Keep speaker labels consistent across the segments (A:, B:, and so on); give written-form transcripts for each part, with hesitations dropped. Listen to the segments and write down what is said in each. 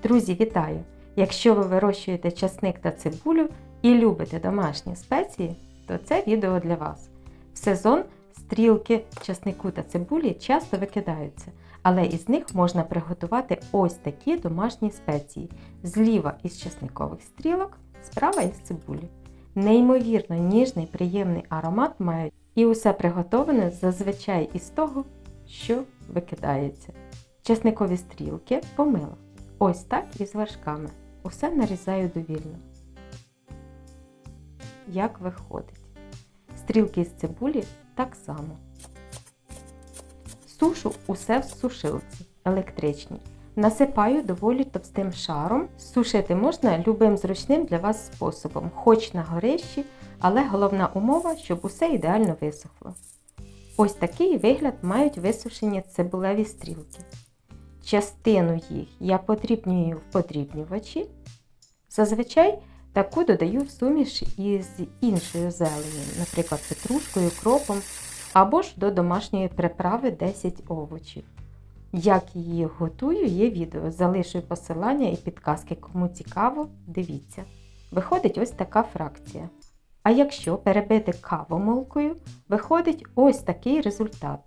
A: Друзі, вітаю! Якщо ви вирощуєте часник та цибулю і любите домашні спеції, то це відео для вас. В сезон стрілки часнику та цибулі часто викидаються, але із них можна приготувати ось такі домашні спеції. Зліва із часникових стрілок, справа із цибулі. Неймовірно ніжний, приємний аромат мають і усе приготоване зазвичай із того, що викидається. Часникові стрілки помила. Ось так із вершками. Усе нарізаю довільно. Як виходить. Стрілки з цибулі так само. Сушу усе в сушилці електричній. Насипаю доволі товстим шаром. Сушити можна любим зручним для вас способом. Хоч на горищі, але головна умова, щоб усе ідеально висохло. Ось такий вигляд мають висушені цибулеві стрілки. Частину їх я подрібнюю в подрібнювачі. Зазвичай таку додаю в суміш із іншою зеленню, наприклад, петрушкою, кропом, або ж до домашньої приправи 10 овочів. Як її готую, є відео, залишу посилання і підказки, кому цікаво, дивіться. Виходить ось така фракція. А якщо перебити кавомолкою, виходить ось такий результат.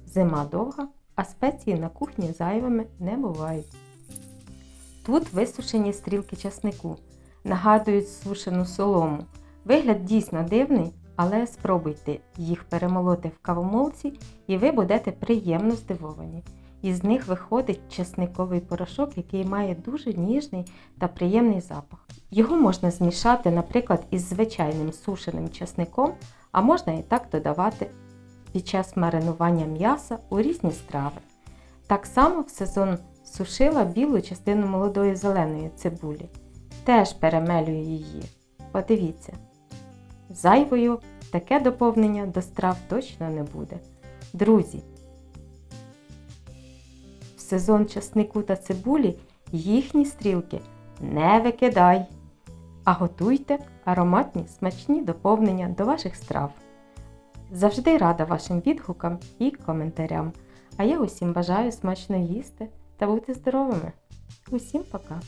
A: Зима довга, а спеції на кухні зайвими не бувають. Тут висушені стрілки часнику, нагадують сушену солому. Вигляд дійсно дивний, але спробуйте їх перемолоти в кавомолці і ви будете приємно здивовані. Із них виходить часниковий порошок, який має дуже ніжний та приємний запах. Його можна змішати, наприклад, із звичайним сушеним часником, а можна і так додавати під час маринування м'яса у різні страви. Так само в сезон сушила білу частину молодої зеленої цибулі. Теж перемелюю її. Подивіться. Зайвою таке доповнення до страв точно не буде. Друзі, в сезон часнику та цибулі їхні стрілки не викидай, а готуйте ароматні смачні доповнення до ваших страв. Завжди рада вашим відгукам і коментарям. А я усім бажаю смачно їсти та бути здоровими. Усім пока!